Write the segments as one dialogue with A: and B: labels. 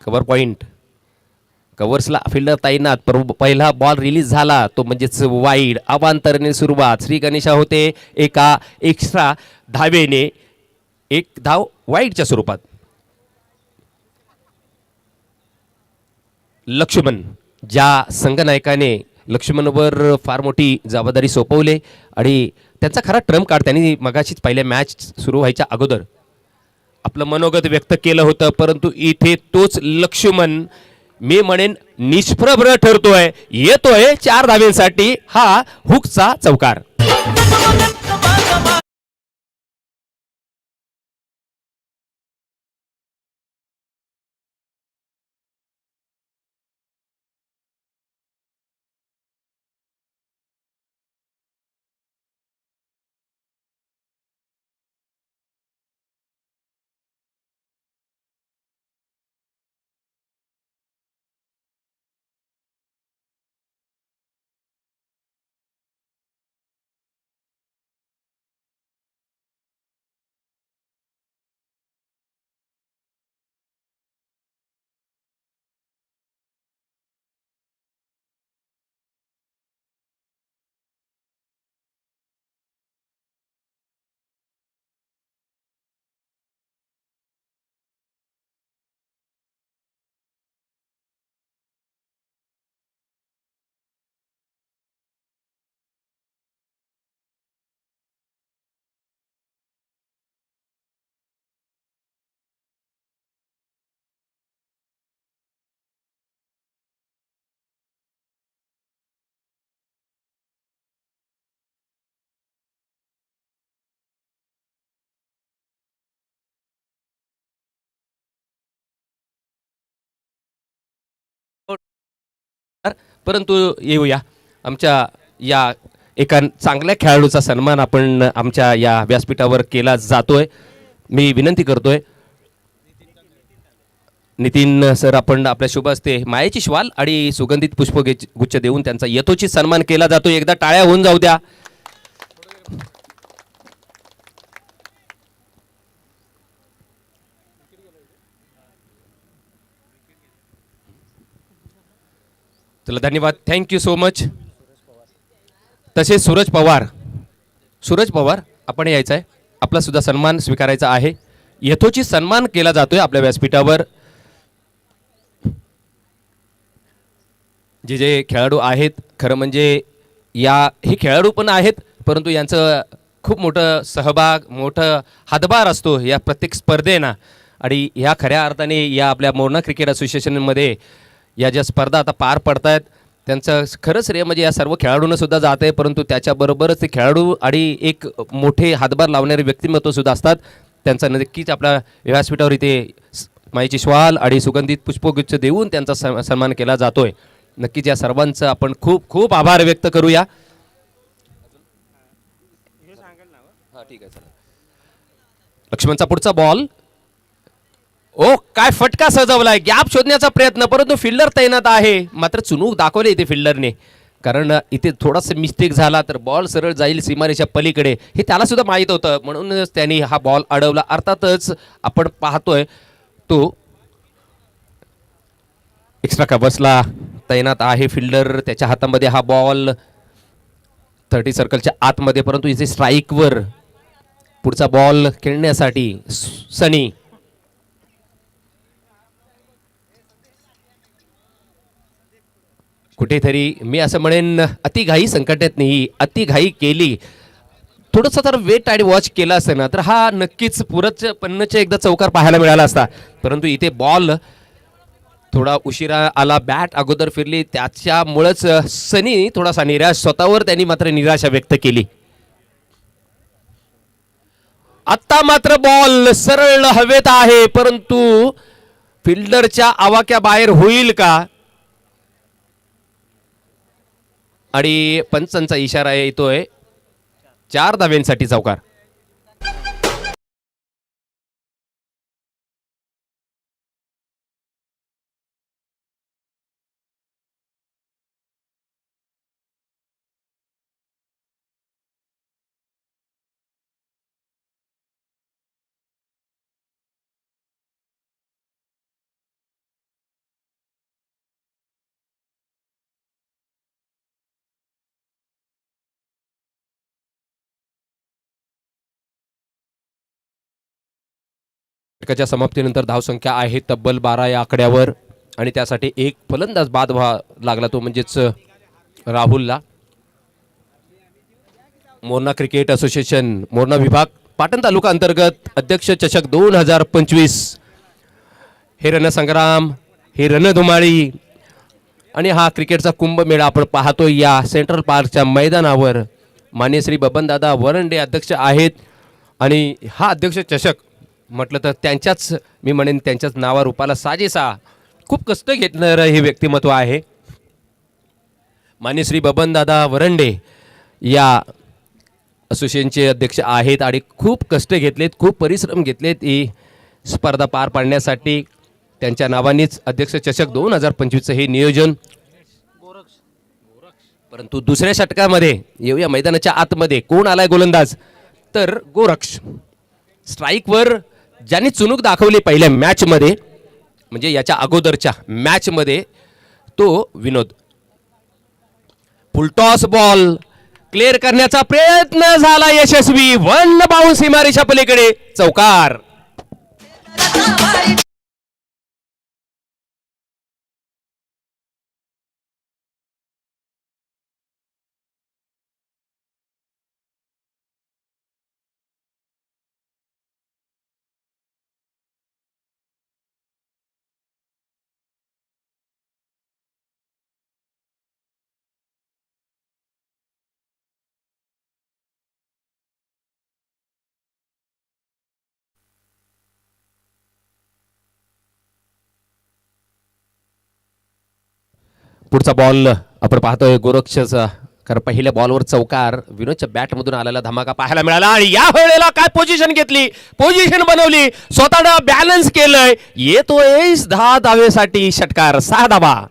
A: Cover point, कव्हर्सला fielder तैनात. पहिला ball release झाला तो म्हणजेच वाईड. अवांतरने सुरुवात. श्री गणेशा होते एका एक्स्ट्रा धावेने, एक धाव वाईडच्या स्वरूपात. लक्ष्मण, ज्या संघनायकाने लक्ष्मणवर फार मोठी जबाबदारी सोपवले आणि त्यांचा खरा ट्रम्प कार्ड त्यांनी मगाशीच पहिल्या मॅच सुरू व्हायच्या अगोदर आपलं मनोगत व्यक्त केलं होतं, परंतु इथे तोच लक्ष्मण मी म्हणेन निष्प्रभ ठरतोय. येतोय 4 धावेसाठी हा हुकचा चौकार. परंतु येऊया आमच्या या एका चांगल्या खेळाडूचा सन्मान आपण आमच्या या व्यासपीठावर केला जातोय. मी विनंती करतोय नितीन सर, आपण आपल्या शुभ हस्ते मायेची श्वाल आणि सुगंधित पुष्पगुच्छ देऊन त्यांचा यथोचित सन्मान केला जातो. एकदा टाळ्या होऊन जाऊ द्या. चला धन्यवाद, थँक्यू सो मच. तसेच सूरज पवार आपण यायचं आहे, आपला सुद्धा सन्मान स्वीकारायचा आहे. यथोचित सन्मान केला जातोय आपल्या व्यासपीठावर. जे जे खेळाडू आहेत, खरं म्हणजे हे खेळाडू पण आहेत, परंतु यांचं खूप मोठं सहभाग, मोठं हातभार असतो या प्रत्येक स्पर्धेना. आणि ह्या खऱ्या अर्थाने या आपल्या मोरणा क्रिकेट असोसिएशनमध्ये या ज्या स्पर्धा आता पार पडत आहेत त्यांचं खरंच श्रेय म्हणजे या सर्व खेळाडूंना सुद्धा जात आहे, परंतु त्याच्याबरोबरच ते खेळाडू आणि एक मोठे हातभार लावणारे व्यक्तिमत्व सुद्धा असतात. त्यांचा नक्कीच आपल्या व्यासपीठावर इथे माईची श्वाल आणि सुगंधित पुष्पगुच्छ देऊन त्यांचा सन्मान केला जातोय. नक्कीच या सर्वांचं आपण खूप खूप आभार व्यक्त करूया. ठीक आहे, लक्ष्मणचा पुढचा बॉल. ओ काय फटका सजवलाय, गॅप शोधण्याचा प्रयत्न, परंतु फिल्डर तैनात आहे. मात्र चुनूक दाखवले इथे फिल्डरने, कारण इथे थोडासा मिस्टेक झाला तर बॉल सरळ जाईल सीमारेषा पलीकडे, हे त्याला सुद्धा माहीत होतं, म्हणूनच त्यांनी हा बॉल अडवला. अर्थातच आपण पाहतोय तो एक्स्ट्रा कव्हर्सला तैनात आहे फिल्डर, त्याच्या हातामध्ये हा बॉल 30 सर्कलच्या आतमध्ये, परंतु इथे स्ट्राईकवर पुढचा बॉल खेळण्यासाठी सनी. कुठेतरी मी असं म्हणेन अतिघाई संकटात नाही, अतिघाई केली, थोडंसं तर वेट आणि वॉच केला असतं ना तर हा नक्कीच पुरच पन्नच्या एकदा चौकार पाहायला मिळाला असता. परंतु इथे बॉल थोडा उशिरा आला, बॅट अगोदर फिरली, त्याच्यामुळेच सनी थोडासा निराश, स्वतःवर त्यांनी मात्र निराशा व्यक्त केली. आता मात्र बॉल सरळ हवेत आहे, परंतु फिल्डरच्या आवाक्या बाहेर होईल का, आणि पंचांचा इशारा येतोय 4 धाव्यांसाठी चौकार. षटकाच्या समाप्तीनंतर धावसंख्या आहे तब्बल 12 या आकड्यावर आणि त्यासाठी एक फलंदाज बाद व्हा लागला, तो म्हणजेच राहुलला. मोरणा क्रिकेट असोसिएशन मोरणा विभाग पाटण तालुका अंतर्गत अध्यक्ष चषक 2025 हे रणसंग्राम, हे रणधुमाळी आणि हा क्रिकेटचा कुंभमेळा आपण पाहतोय या सेंट्रल पार्कच्या मैदानावर. मान्य श्री बबनदादा वरंडे अध्यक्ष आहेत आणि हा अध्यक्ष चषक म्हटलं तर त्यांच्याच, मी म्हणेन त्यांच्याच नावा रूपाला साजेसा खूप कष्ट घेतणारं हे व्यक्तिमत्व आहे. मान्य श्री बबनदादा वरंडे या असोसिएशनचे अध्यक्ष आहेत आणि खूप कष्ट घेतलेत, खूप परिश्रम घेतलेत ही स्पर्धा पार पाडण्यासाठी. त्यांच्या नावानेच अध्यक्ष चषक 2025चं हे नियोजन. परंतु दुसऱ्या षटकामध्ये येऊया मैदानाच्या आतमध्ये. कोण आलाय गोलंदाज? तर गोरक्ष. स्ट्राईकवर ज्यांनी चुणूक दाखवली पहिल्या मॅचमध्ये, म्हणजे याच्या अगोदरच्या मॅचमध्ये, तो विनोद. फुलटॉस बॉल क्लिअर करण्याचा प्रयत्न झाला यशस्वी. वन बाउन्स सीमारेषा पलीकडे, चौकार. पुढचा बॉल आपण पाहतोय गोरक्षचा, कारण पहिल्या बॉलवर चौकार. विनोदच्या बॅटमधून आलेला धमाका पाहायला मिळाला आणि या वेळेला काय पोझिशन घेतली, पोझिशन बनवली, स्वतःला बॅलन्स केलंय. येतोय 10 धावेसाठी षटकार, 6 धावा.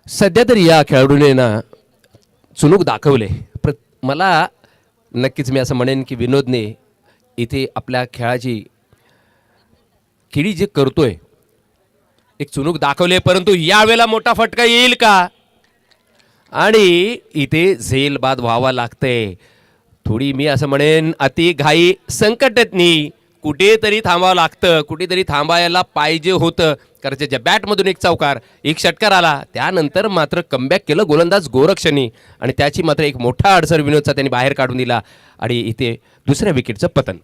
A: सध्या तरी या खेळाडूने ना चुणूक दाखवले. मला नक्कीच मी असं म्हणेन की विनोदने इथे आपल्या खेळाची किडी जे करतोय, एक चुणूक दाखवले, परंतु यावेळेला मोठा फटका येईल का? आणि इथे झेल बाद व्हावा लागतंय. थोडी मी असं म्हणेन अति घाई संकटनी, कुठेतरी थांबावं लागतं, कुठेतरी थांबायला पाहिजे होतं. कारण त्याच्या बॅटमधून एक चौकार, एक षटकार आला, त्यानंतर मात्र कमबॅक केलं गोलंदाज गोरक्षनी आणि त्याची मात्र एक मोठा अडसर विनोदचा त्यांनी बाहेर काढून दिला आणि इथे दुसऱ्या विकेटचं पतन.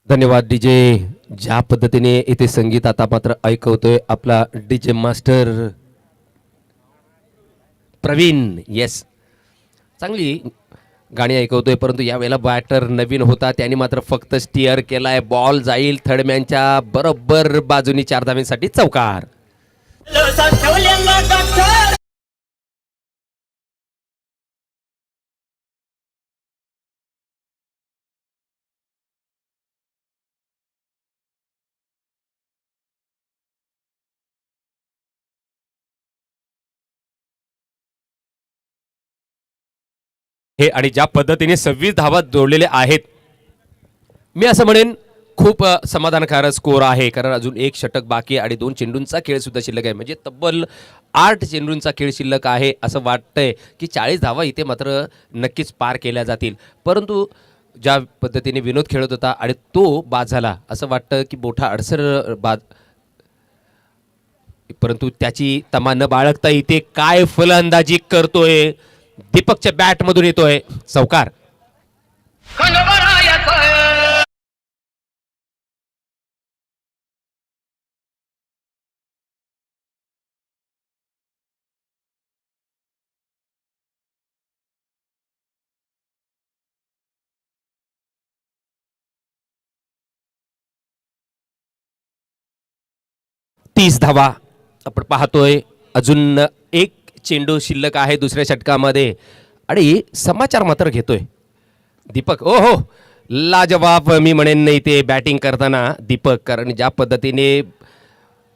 A: धन्यवाद डीजे. ज्या पद्धतीने इथे संगीत आता मात्र ऐकवतोय आपला डीजे मास्टर प्रवीण. येस, चांगली गाणी ऐकवतोय, परंतु यावेळेला बॅटर नवीन होता, त्यांनी मात्र फक्त स्टिअर केलाय. बॉल जाईल थर्डमॅनच्या बरोबर बाजूनी, 4 धावांसाठी चौकार. हे आणि ज्या पद्धतीने 26 धावा जोडलेले आहेत, मी असं म्हणेन खूप समाधानकारक स्कोर आहे. कारण अजून एक षटक बाकी आणि 2 चेंडूंचा खेळ सुद्धा शिल्लक आहे, म्हणजे तब्बल 8 चेंडूंचा खेळ शिल्लक आहे. असं वाटतंय की 40 धावा इथे मात्र नक्कीच पार केल्या जातील. परंतु ज्या पद्धतीने विनोद खेळत होता आणि तो बाद झाला, असं वाटतं की मोठा अडसर बाद, परंतु त्याची तमा न बाळगता इथे काय फलंदाजी करतोय. दीपकच्या बॅटमधून येतोय चौकार. 30 धावा आपण पाहतोय. अजून एक चेंडू शिल्लक आहे दुसऱ्या षटकामध्ये आणि समाचार मात्र घेतोय दीपक. ओ हो, लाजवाब मी म्हणेन नाही ते बॅटिंग करताना दीपक, कारण ज्या पद्धतीने,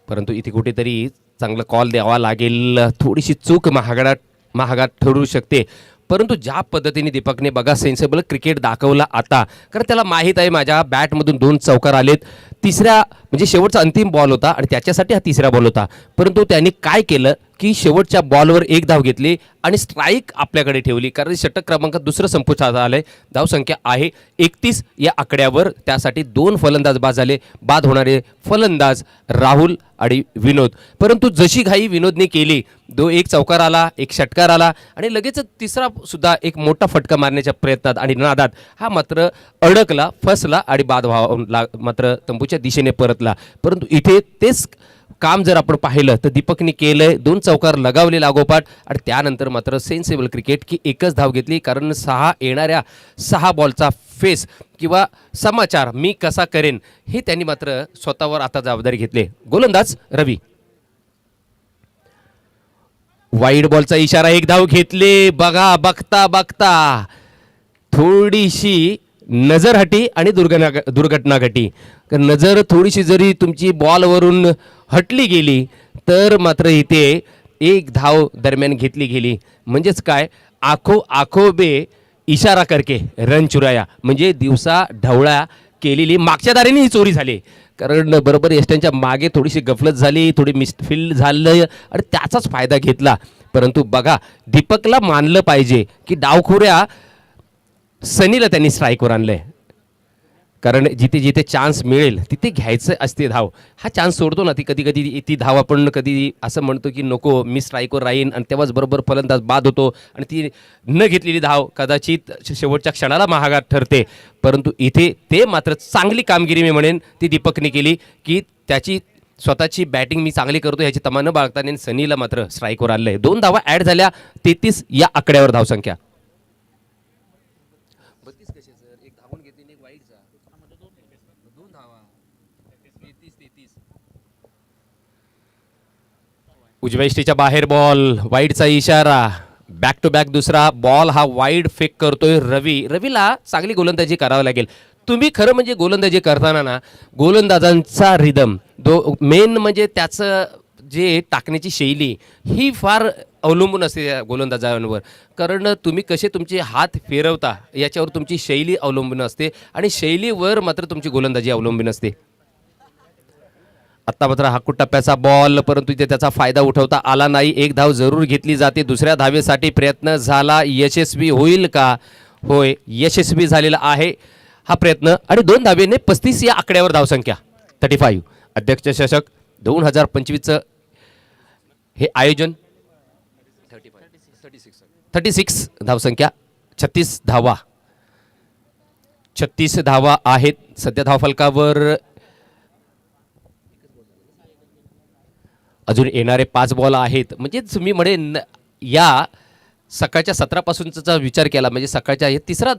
A: परंतु इथे कुठेतरी चांगला कॉल द्यावा लागेल. थोडीशी चूक महागात ठरू शकते, परंतु ज्या पद्धतीने दीपकने बघा सेन्सेबल क्रिकेट दाखवला आता, कारण त्याला माहीत आहे माझ्या बॅटमधून 2 चौकार आलेत. तिसऱ्या म्हणजे शेवटचा अंतिम बॉल होता आणि त्याच्यासाठी हा तिसरा बॉल होता, परंतु त्यांनी काय केलं की शेवटच्या बॉलवर 1 धाव घेतली आणि स्ट्राईक आपल्याकडे ठेवली, कारण षटक क्रमांक दुसरं संपुष्टात आलंय. धावसंख्या आहे 31 या आकड्यावर. त्यासाठी 2 फलंदाज बाद झाले. बाद होणारे फलंदाज राहुल आणि विनोद, परंतु जशी घाई विनोदने केली, 1 चौकार आला, 1 षटकार आला आणि लगेच तिसरा सुद्धा एक मोठा फटका मारण्याच्या प्रयत्नात आणि नादात हा मात्र अडकला, फसला आणि बाद मात्र तंबूच्या दिशेने परतला. परंतु इथे तेच काम जर आपण पाहिलं तर दीपकने केलंय. 2 चौकार लगावले लागोपाठ आणि त्यानंतर मात्र सेन्सेबल क्रिकेट की एकच धाव घेतली, कारण येणाऱ्या 6 बॉलचा फेस किंवा समाचार मी कसा करेन हे त्यांनी मात्र स्वतःवर आता जबाबदारी घेतली. गोलंदाज रवी, वाईड बॉलचा इशारा, 1 धाव घेतली. बघा बघता बघता थोडीशी नजर हटी आणि दुर्घटना घटी. नजर थोडीशी जरी तुमची बॉलवरून हटली गेली तर मात्र इथे 1 धाव दरम्यान घेतली गेली. म्हणजेच काय, आखो बे इशारा करके रन चुराया, म्हणजे दिवसा ढवळा केलेली मागच्या दारीने ही चोरी झाली, कारण बरोबर यष्ट्यांच्या मागे थोडीशी गफलत झाली, थोडी मिसफील्ड झालं आणि त्याचाच फायदा घेतला. परंतु बघा, दीपकला मानलं पाहिजे की डावखुऱ्या सनीला त्यांनी स्ट्राईकवर आणलंय, कारण जिथे जिथे चान्स मिळेल तिथे घ्यायचं असते धाव. हा चान्स सोडतो ना, ती कधी कधी ती धाव आपण कधी असं म्हणतो की नको मी स्ट्राईकवर राहीन आणि तेव्हाच बरोबर फलंदाज बाद होतो आणि ती न घेतलेली धाव कदाचित शेवटच्या क्षणाला महागात ठरते. परंतु इथे ते मात्र चांगली कामगिरी मी म्हणेन ती दीपकने केली, की त्याची स्वतःची बॅटिंग मी चांगली करतो ह्याची तमा न बाळगताना सनीला मात्र स्ट्राईकवर आणलंय. 2 धावा ॲड झाल्या, 33 या आकड्यावर धावसंख्या. उजव्या इष्टीच्या बाहेर बॉल, वाईडचा इशारा, बॅक टू बॅक दुसरा बॉल हा वाईड फेक करतोय रवीला चांगली गोलंदाजी करावी लागेल. तुम्ही खरं म्हणजे गोलंदाजी करताना ना, गोलंदाजांचा रिदम मेन म्हणजे त्याचं जे टाकण्याची शैली ही फार अवलंबून असते या गोलंदाजांवर, कारण तुम्ही कसे तुमचे हात फिरवता याच्यावर तुमची शैली अवलंबून असते आणि शैलीवर मात्र तुमची गोलंदाजी अवलंबून असते. आत्ता मात्र हाकूट टप्प्याचा बॉल, परंतु इथे त्याचा फायदा उठवता आला नाही. 1 धाव जरूर घेतली जाते. दुसऱ्या धावेसाठी प्रयत्न झाला, यशस्वी होईल का? होय, यशस्वी झालेला आहे हा प्रयत्न आणि 2 धावेने 35 या आकड्यावर धावसंख्या 35. अध्यक्ष चषक 2025चं हे आयोजन 36 धावसंख्या, 36 धावा आहेत सध्या धावफलकावर. अजून येणारे 5 बॉल आहेत, म्हणजेच मी म्हणेन या सकाळच्या 17 पासूनचा विचार केला म्हणजे सकाळच्या हे 3रा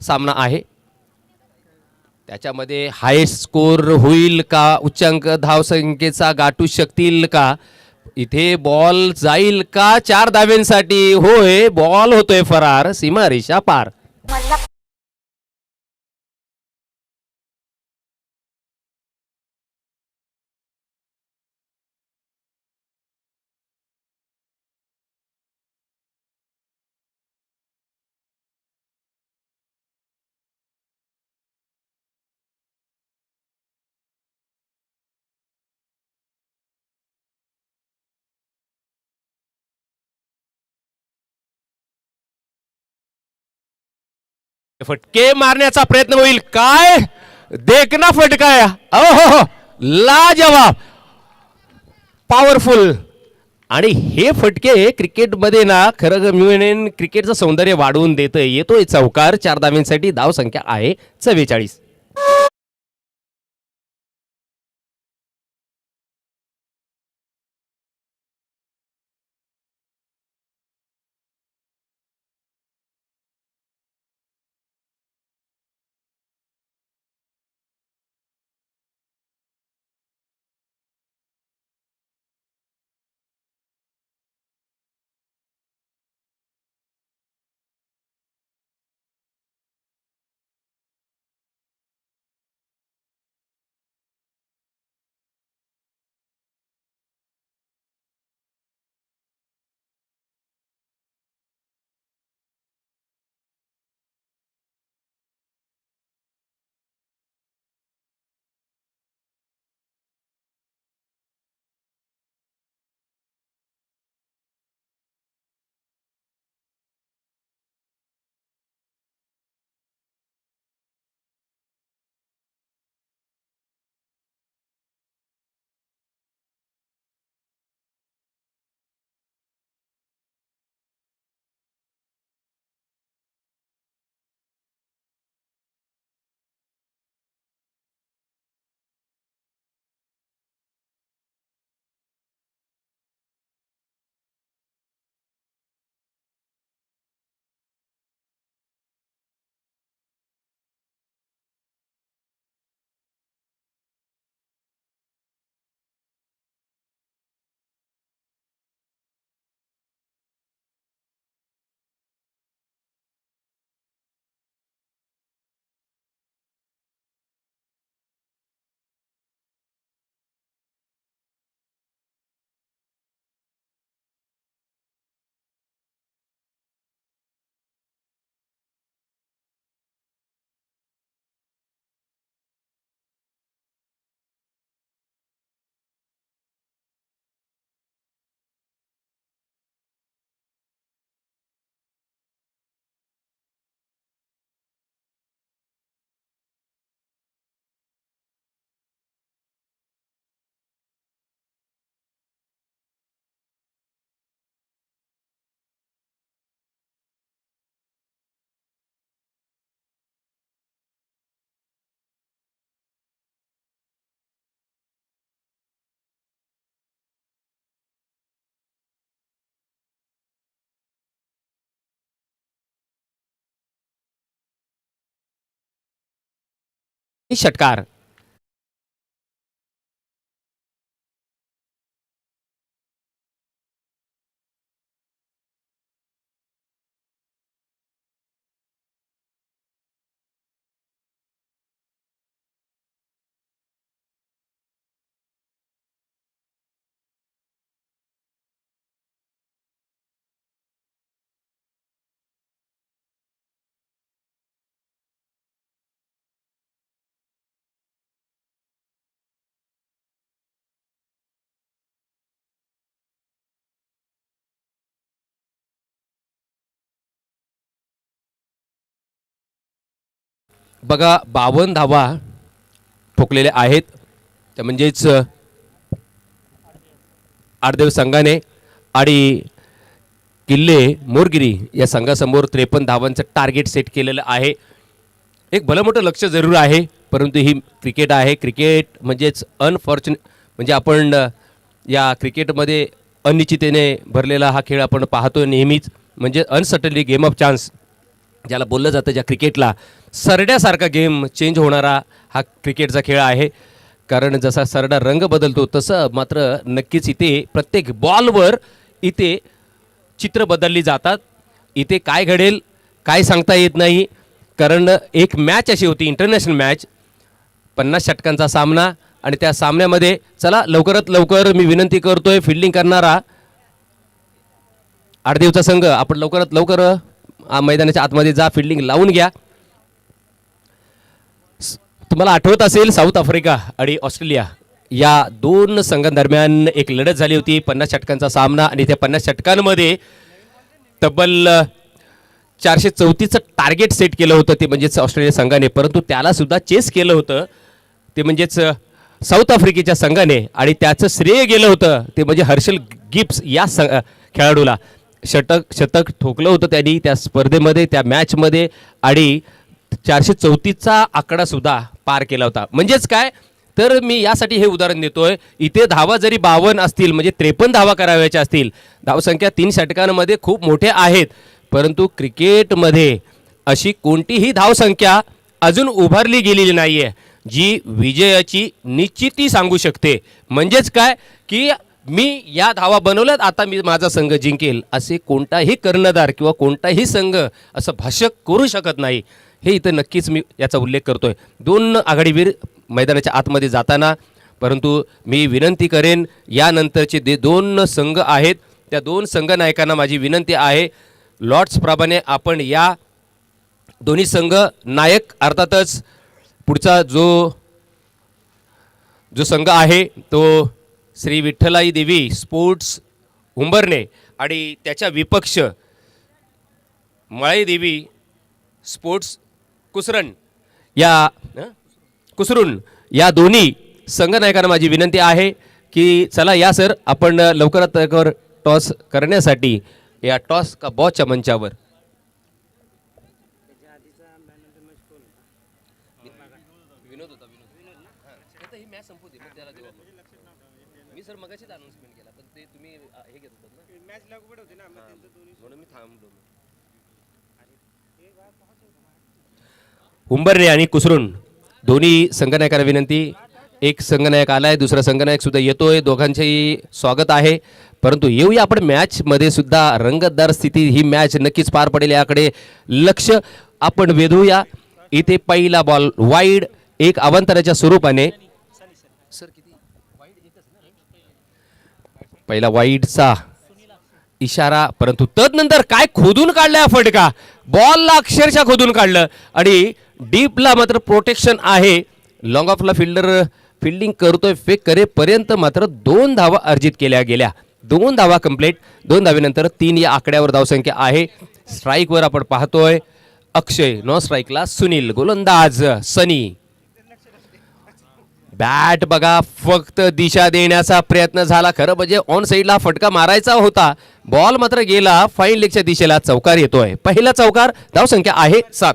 A: सामना आहे, त्याच्यामध्ये हायेस्ट स्कोर होईल का, उच्चांक धावसंख्येचा गाठू शकतील का, इथे बॉल जाईल का 4 धाव्यांसाठी. होय, बॉल होतोय फरार, सीमारेषा पार. फटके मारण्याचा प्रयत्न होईल, काय देखना फटका आहे, हो लाजवाब, पॉवरफुल. आणि हे फटके क्रिकेटमध्ये ना खरं मी म्हणेन क्रिकेटचं सौंदर्य वाढवून देतोय. येतोय चौकार, 4 धाव्यांसाठी धावसंख्या आहे 44. षटकार. बघा 52 धावा ठोकलेल्या आहेत. त्या म्हणजेच आडदेव संघाने आणि किल्ले मोरगिरी या संघासमोर 53 धावांचं टार्गेट सेट केलेलं आहे. एक भलं मोठं लक्ष जरूर आहे, परंतु ही क्रिकेट आहे. क्रिकेट म्हणजेच अनफॉर्च्युनेट म्हणजे आपण या क्रिकेटमध्ये अनिश्चिततेने भरलेला हा खेळ आपण पाहतो नेहमीच. म्हणजे अनसर्टनली गेम ऑफ चान्स ज्याला बोललं जातं, ज्या क्रिकेटला सरड्यासारखा गेम चेंज होणारा हा क्रिकेटचा खेळ आहे. कारण जसा सरडा रंग बदलतो तसं मात्र नक्कीच इथे प्रत्येक बॉलवर इथे चित्र बदलली जातात. इथे काय घडेल काय सांगता येत नाही. कारण एक मॅच अशी होती, इंटरनॅशनल मॅच, 50 षटकांचा सामना. आणि त्या सामन्यामध्ये चला लवकरात लवकर मी विनंती करतोय, फिल्डिंग करणारा आडदेवचा संघ आपण लवकरात लवकर मैदानाच्या आतमध्ये जा, फिल्डिंग लावून घ्या. तुम्हाला आठवत असेल साऊथ आफ्रिका आणि ऑस्ट्रेलिया या दोन संघांदरम्यान एक लढत झाली होती, 50 षटकांचा सामना. आणि त्या 50 षटकांमध्ये तब्बल 434चं टार्गेट सेट केलं होतं ते म्हणजेच ऑस्ट्रेलिया संघाने, परंतु त्याला सुद्धा चेस केलं होतं ते म्हणजेच साऊथ आफ्रिकेच्या संघाने. आणि त्याचं श्रेय गेलं होतं ते म्हणजे हर्षल गिब्स या खेळाडूला. शतक ठोकलं होतं त्यांनी त्या स्पर्धेमध्ये, त्या मॅचमध्ये. आणि 434चा आकडा सुद्धा पार केला होता. म्हणजेच काय तर मी यासाठी हे उदाहरण देतोय, इथे धावा जरी 52 असतील म्हणजे 53 धावा कराव्याच्या असतील, धावसंख्या 3 षटकांमध्ये खूप मोठे आहेत, परंतु क्रिकेटमध्ये अशी कोणतीही धावसंख्या अजून उभारली गेलेली नाही आहे जी विजयाची निश्चिती सांगू शकते. म्हणजेच काय की मी या धावा बनवल्यात, आता मी माझा संघ जिंकेल असे कोणताही कर्णधार किंवा कोणताही संघ असं भाष्य करू शकत नाही. हे इथं नक्कीच मी याचा उल्लेख करतोय. दोन आघाडीवीर मैदानाच्या आतमध्ये जाताना, परंतु मी विनंती करेन यानंतरचे दोन संघ आहेत त्या दोन संघ नायकांना माझी विनंती आहे, लॉर्ड्स प्रमाणे आपण या दोन्ही संघ नायक अर्थातच पुढचा जो संघ आहे तो श्री विठ्ठलाई देवी स्पोर्ट्स उंबरणे आणि त्याच्या विपक्ष मळई देवी स्पोर्ट्स कुसरून या दोन्ही संघनायकांना माझी विनंती आहे की चला या सर आपण लवकरात लवकर टॉस करण्यासाठी या टॉस का बॉच्या मंचावर मी सर मगाशीच अनाउन्समेंट केला पण ते तुम्ही हे घेत होतात ना, मॅच लागू होते ना, म्हणून मी थांबलो. उंबरणे आणि कुसरून दोन्ही संघनायकांना विनंती. एक संघनायक आलाय, दुसरा संघनायक सुद्धा येतोय, दोघांचेही स्वागत आहे. परंतु येऊया आपण मॅचमध्ये सुद्धा रंगतदार स्थिती ही मॅच नक्कीच पार पडेल याकडे लक्ष आपण वेधूया. इथे पहिला बॉल वाईड, एक अवांतराच्या स्वरूपाने पहिला वाईडचा इशारा, परंतु तदनंतर काय खोदून काढलाय फटका, बॉलला अक्षरशः खोदून काढलं. आणि डीपला मात्र प्रोटेक्शन आहे, लॉंग ऑफला फिल्डिंग करतोय, फेक करेपर्यंत मात्र 2 धावा अर्जित केल्या गेल्या. 2 धावा कंप्लीट, 2 धावेनंतर 3 या आकड्यावर धावसंख्या आहे. स्ट्राईकवर आपण पाहतोय अक्षय, नॉन स्ट्राईकला सुनील, गोलंदाज सनी. बॅट बघा फक्त दिशा देण्याचा प्रयत्न झाला, खरं म्हणजे ऑन साईडला फटका मारायचा होता, बॉल मात्र गेला फाईन लेगच्या दिशेला. चौकार येतोय, पहिला चौकार, धावसंख्या आहे 7.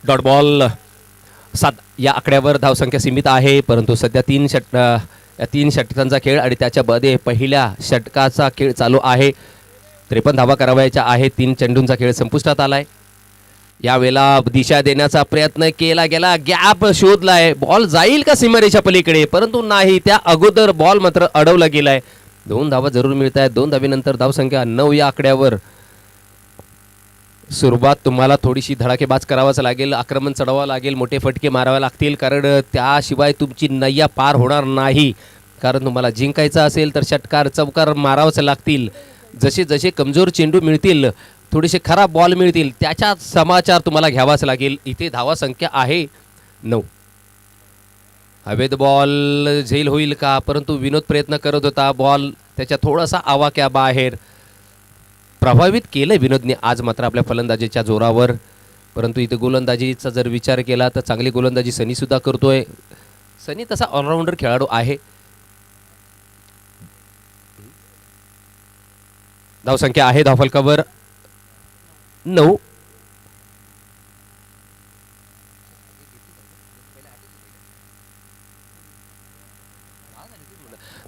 A: डॉट बॉल 7 या आकड्यावर धावसंख्या सीमित आहे, परंतु सध्या या 3 षटकांचा खेळ आणि त्याच्यामध्ये पहिल्या षटकाचा खेळ चालू आहे. 53 धावा करावायच्या आहे. 3 चेंडूंचा खेळ संपुष्टात आलाय. यावेळेला दिशा देण्याचा प्रयत्न केला गेला, गॅप शोधलाय, बॉल जाईल का सीमारेषा पलीकडे, परंतु नाही, त्या अगोदर बॉल मात्र अडवला गेलाय. 2 धावा जरूर मिळत आहेत. 2 धावेनंतर धावसंख्या 9 या आकड्यावर. सुरुवात तुम्हाला थोडीशी धडाकेबाज करावाच लागेल, आक्रमण चढवावं लागेल, मोठे फटके मारावे लागतील, कारण त्याशिवाय तुमची नय्या पार होणार नाही. कारण तुम्हाला जिंकायचं असेल तर षटकार चौकार मारावंच लागतील. जसे जसे कमजोर चेंडू मिळतील, थोडेसे खराब बॉल मिळतील, त्याचा समाचार तुम्हाला घ्यावाच लागेल. इथे धावा संख्या आहे 9. हवेत बॉल झेल होईल का, परंतु विनोद प्रयत्न करत होता, बॉल त्याच्या थोडासा आवाक्या बाहेर. प्रभावित केलं विनोदने आज मात्र आपल्या फलंदाजीच्या जोरावर. परंतु इथे गोलंदाजीचा जर विचार केला तर चांगली गोलंदाजी सनीसुद्धा करतोय. सनी तसा ऑलराऊंडर खेळाडू आहे. धावसंख्या आहे धावफलकावर 9.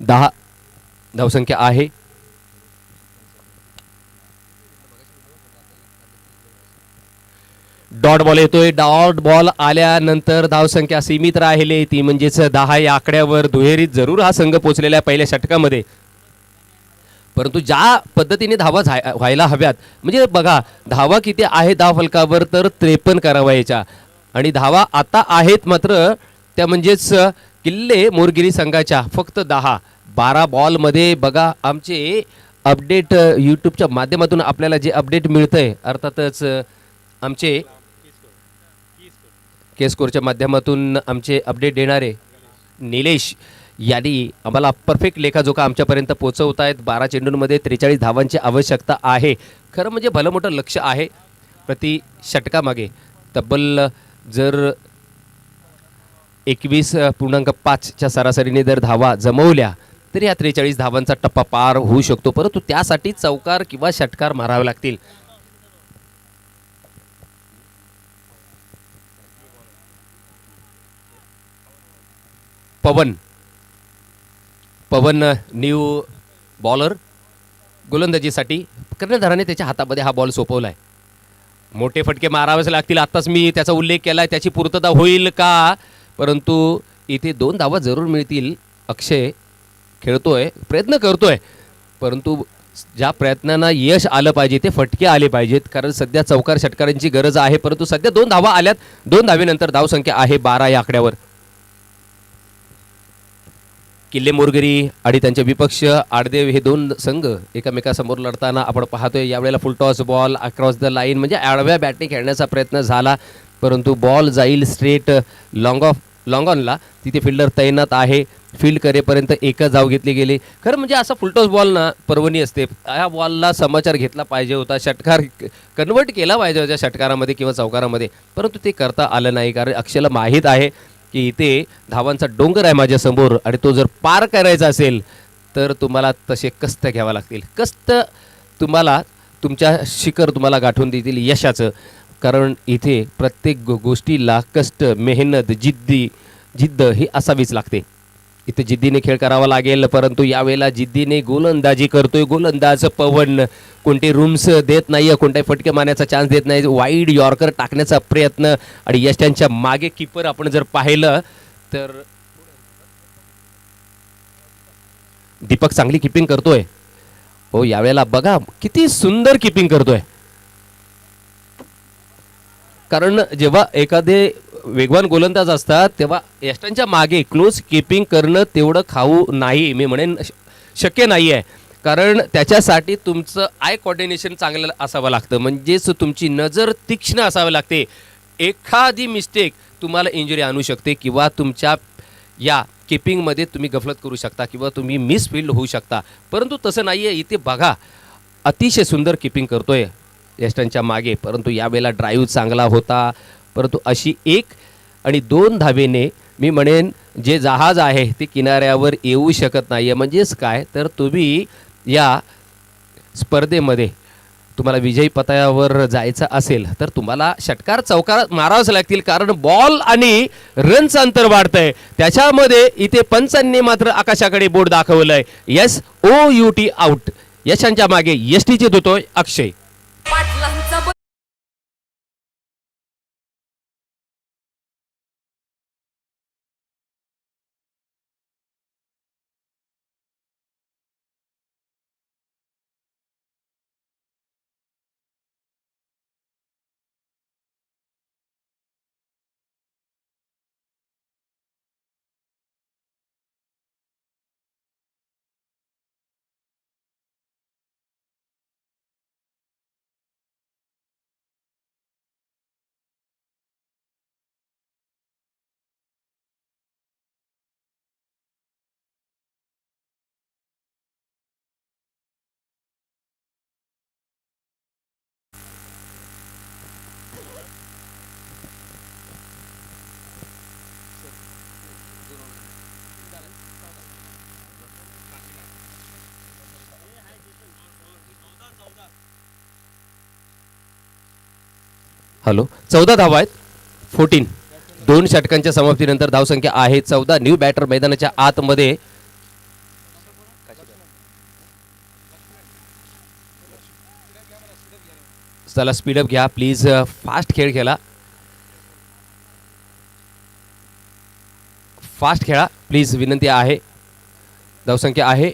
A: दहा धावसंख्या आहे. डॉट बॉल येतोय. डॉट बॉल आल्यानंतर धावसंख्या सीमित राहिली, ती म्हणजेच 10 या आकड्यावर. दुहेरीत जरूर हा संघ पोहोचलेला आहे पहिल्या षटकामध्ये, परंतु ज्या पद्धतीने धावा व्हायला हव्यात, म्हणजे बघा धावा किती आहे धावफलकावर, तर 53 करावायच्या आणि धावा आता आहेत मात्र त्या म्हणजेच किल्ले मोरगिरी संघाच्या फक्त 10. 12 बॉलमध्ये बघा आमचे अपडेट यूट्यूबच्या माध्यमातून आपल्याला जे अपडेट मिळतंय, अर्थातच आमचे के स्कोरच्या माध्यमातून आमचे अपडेट देणारे निलेश यांनी आम्हाला परफेक्ट लेखाजोखा आमच्यापर्यंत पोहोचवत आहेत. 12 चेंडूंमध्ये 43 धावांची आवश्यकता आहे. खरं म्हणजे भलं मोठं लक्ष आहे प्रति षटकामागे. तब्बल जर 21.5च्या सरासरीने जर धावा जमवल्या तर या 43 धावांचा टप्पा पार होऊ शकतो, परंतु त्यासाठी चौकार किंवा षटकार मारावे लागतील. पवन न्यू बॉलर गोलंदाजीसाठी. कर्णधाराने त्याच्या हातामध्ये हा बॉल सोपवलाय. मोठे फटके मारावेच लागतील. आत्ताच मी त्याचा उल्लेख केलाय, त्याची पूर्तता होईल का, परंतु इथे 2 धावा जरूर मिळतील. अक्षय खेळतोय, प्रयत्न करतोय, परंतु ज्या प्रयत्नांना यश आलं पाहिजे ते फटके आले पाहिजेत, कारण सध्या चौकार षटकारांची गरज आहे. परंतु सध्या 2 धावा आल्यात. 2 धावेनंतर धावसंख्या आहे 12 या आकड्यावर. किल्ले मोरगिरी आणि त्यांचे विपक्ष आडदेव हे 2 संघ एकमेकासमोर लढताना आपण पाहतोय. यावेळेला फुल toss ball across the line, म्हणजे आडव्या बॅटने खेळण्याचा प्रयत्न झाला, परंतु बॉल जाईल स्ट्रेट लॉंग ऑनला. तिथे फिल्डर तैनात आहे. फील्ड करेपर्यंत एकच धाव घेतली गेली. खरं म्हणजे असा फुलटॉस बॉल ना पर्वणी असते. ह्या बॉलला समाचार घेतला पाहिजे होता, षटकार कन्वर्ट केला पाहिजे होता षटकारामध्ये किंवा चौकारामध्ये, परंतु ते करता आलं नाही. कारण अक्षयला माहीत आहे की इथे धावांचा डोंगर आहे माझ्यासमोर आणि तो जर पार करायचा असेल तर तुम्हाला तसे कष्ट घ्यावा लागतील. कष्ट तुम्हाला तुमच्या शिखर तुम्हाला गाठून देतील यशाचं. कारण इथे प्रत्येक गोष्टीला कष्ट, मेहनत, जिद्द ही असावीच लागते. इथे जिद्दीने खेळ करावा लागेल, परंतु यावेळेला जिद्दीने गोलंदाजी करतोय गोलंदाज पवन. कोणते रूम्स देत नाही, कोणत्याही फटके मारण्याचा चान्स देत नाही. वाईड यॉर्कर टाकण्याचा प्रयत्न आणि यशांच्या मागे कीपर आपण जर पाहिलं तर दीपक चांगली किपिंग करतोय. हो, यावेळेला बघा किती सुंदर किपिंग करतोय. कारण जेव्हा एखादे वेगवान गोलंदाज असतात तेव्हा यष्टांच्या मागे क्लोज किपिंग करणं तेवढं खाऊ नाही, मी म्हणेन शक्य नाही आहे. कारण त्याच्यासाठी तुमचं आय कोऑर्डिनेशन चांगलं असावं लागतं, म्हणजेच तुमची नजर तीक्ष्ण असावी लागते. एखादी मिस्टेक तुम्हाला इंजुरी आणू शकते किंवा तुमच्या या किपिंगमध्ये तुम्ही गफलत करू शकता किंवा तुम्ही मिसफील्ड होऊ शकता, परंतु तसं नाही आहे. इथे बघा अतिशय सुंदर किपिंग करतोय यष्टांच्या मागे, परंतु यावेळेला ड्राईव्ह चांगला होता. परंतु अशी 1 आणि 2 धावेने मी म्हणेन जे जहाज आहे ते किनाऱ्यावर येऊ शकत नाही आहे. म्हणजेच काय तर तुम्ही या स्पर्धेमध्ये तुम्हाला विजयी पथावर जायचं असेल तर तुम्हाला षटकार चौकार मारावंच लागतील, कारण बॉल आणि रनचं अंतर वाढतंय. त्याच्यामध्ये इथे पंचांनी मात्र आकाशाकडे बोट दाखवलंय. SOUT out. यशांच्या मागे एसटीचे धुतोय अक्षय. हॅलो, 14 धावा आहेत. 14. 2 षटकांच्या समाप्तीनंतर धावसंख्या आहे 14. न्यू बॅटर मैदानाच्या आतमध्ये. चला स्पीडअप घ्या प्लीज. फास्ट खेळ खेळा, फास्ट खेळा प्लीज, विनंती आहे. धावसंख्या आहे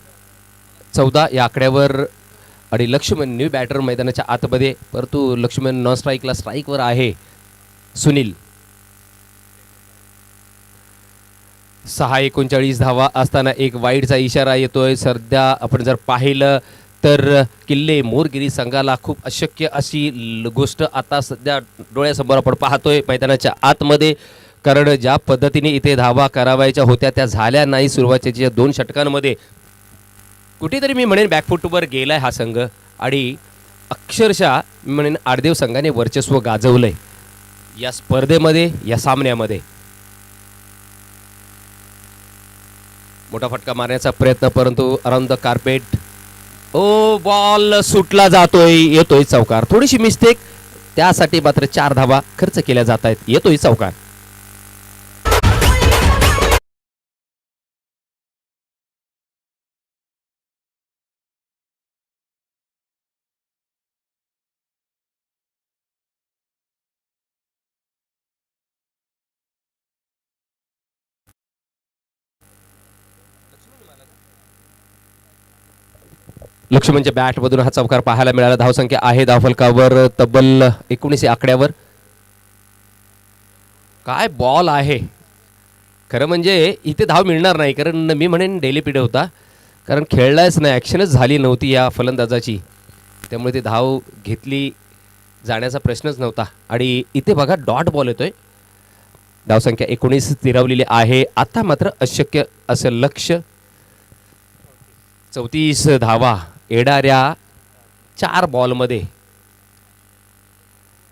A: 14 या आकड्यावर. आणि लक्ष्मण न्यू बॅटर मैदानाच्या आतमध्ये, परंतु लक्ष्मण नॉन स्ट्राईकला स्ट्राईकवर आहे. सुनील 6:39 धावा असताना एक वाईडचा इशारा येतोय. सध्या आपण जर पाहिलं तर किल्ले मोरगिरी संघाला खूप अशक्य अशी गोष्ट आता सध्या डोळ्यासमोर आपण पाहतोय मैदानाच्या आतमध्ये, कारण ज्या पद्धतीने इथे धावा करावायच्या होत्या त्या झाल्या नाही. सुरुवातीच्या 2 षटकांमध्ये कुठेतरी मी म्हणेन बॅकफुटवर गेलाय हा संघ, आणि अक्षरशः मी म्हणेन आडदेव संघाने वर्चस्व गाजवलंय या स्पर्धेमध्ये, या सामन्यामध्ये. मोठा फटका मारण्याचा प्रयत्न, परंतु अराउंड द कार्पेट. ओ, बॉल सुटला जातोय, येतोय चौकार. थोडीशी मिस्टेक, त्यासाठी मात्र 4 धावा खर्च केल्या जात आहेत. येतोय चौकार. लक्ष्मणच्या बॅटमधून हा चौकार पाहायला मिळाला. धावसंख्या आहे धावफलकावर तब्बल 19 आकड्यावर. काय बॉल आहे, खरं म्हणजे इथे धाव मिळणार नाही, कारण मी म्हणेन डेली पिढ होता, कारण खेळलाच नाही, ॲक्शनच झाली नव्हती या फलंदाजाची, त्यामुळे ती धाव घेतली जाण्याचा प्रश्नच नव्हता. आणि इथे बघा डॉट बॉल येतोय. धावसंख्या 19 स्थिरावलेली आहे. आता मात्र अशक्य असं लक्ष. 34 धावा येणाऱ्या 4 बॉलमध्ये.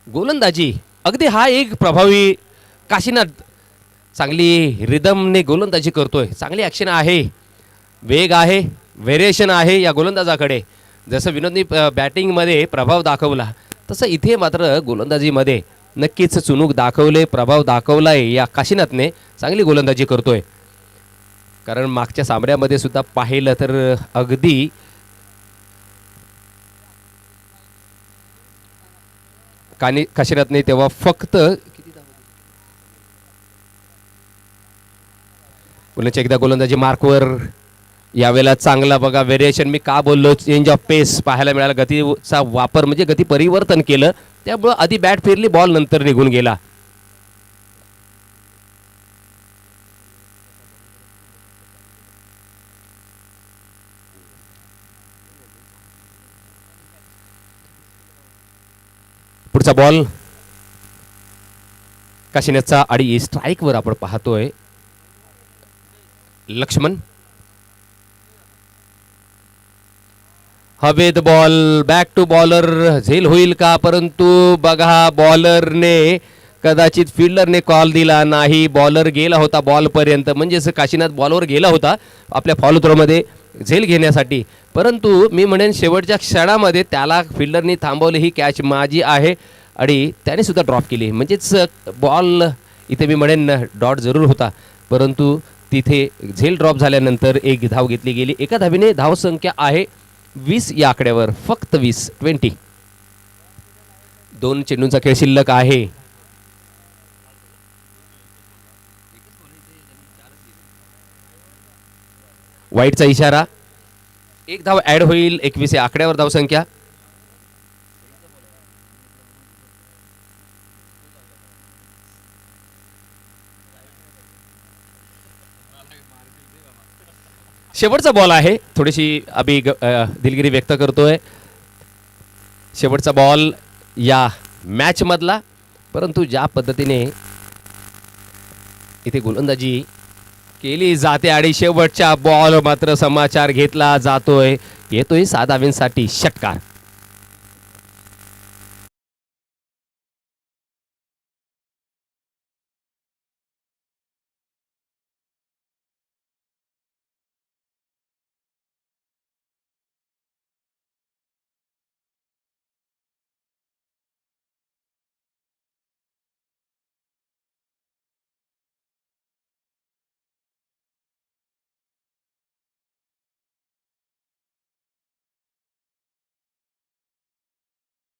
A: गोलंदाजी अगदी हा एक प्रभावी काशीनाथ चांगली रिदमने गोलंदाजी करतोय. चांगली ॲक्शन आहे, वेग आहे, व्हेरिएशन आहे या गोलंदाजाकडे. जसं विनोदनी बॅटिंगमध्ये प्रभाव दाखवला तसं इथे मात्र गोलंदाजीमध्ये नक्कीच चुणूक दाखवले, प्रभाव दाखवलाय या काशीनाथने. चांगली गोलंदाजी करतोय, कारण मागच्या सामन्यामध्ये सुद्धा पाहिलं तर अगदी काशीनाथने तेव्हा फक्त पुन्हा एकदा गोलंदाजी मार्कवर. यावेळेला चांगला बघा व्हेरिएशन, मी का बोललो चेंज ऑफ पेस पाहायला मिळाला. गतीचा वापर म्हणजे गती परिवर्तन केलं, त्यामुळं आधी बॅट फिरली, बॉल नंतर निघून गेला. पुढचा बॉल काशीनाथचा आणि स्ट्राईकवर आपण पाहतोय लक्ष्मण. हवेत बॉल, बॅक टू बॉलर, झेल होईल का, परंतु बघा बॉलरने कदाचित फिल्डरने कॉल दिला नाही. बॉलर गेला होता बॉलपर्यंत, म्हणजेच काशीनाथ बॉलवर गेला होता आपल्या फॉलो थ्रोमध्ये. झेल घेण्यासाठी, परंतु मी म्हणेन शेवटच्या क्षणामध्ये त्याला फिल्डरनी थांबवले, ही कॅच माझी आहे आणि त्याने सुद्धा ड्रॉप केली. म्हणजेच बॉल इथे मी म्हणेन डॉट जरूर होता, परंतु तिथे झेल ड्रॉप झाल्यानंतर एक धाव घेतली गेली. एका धावीने धावसंख्या आहे 20 या आकड्यावर, फक्त 20. 2 चेंडूंचा खेळ शिल्लक आहे. वाईटचा इशारा, एक धाव ऍड होईल. 21 या आकड्यावर धावसंख्या. शेवटचा बॉल आहे. थोडीशी दिलगिरी व्यक्त करतोय. शेवटचा बॉल या मॅच मधला, परंतु ज्या पद्धतीने इथे गोलंदाजी केली जाते आणि शेवटच्या बॉल मात्र समाचार घेतला जातोय. येतोय 6 धावांसाठी षटकार.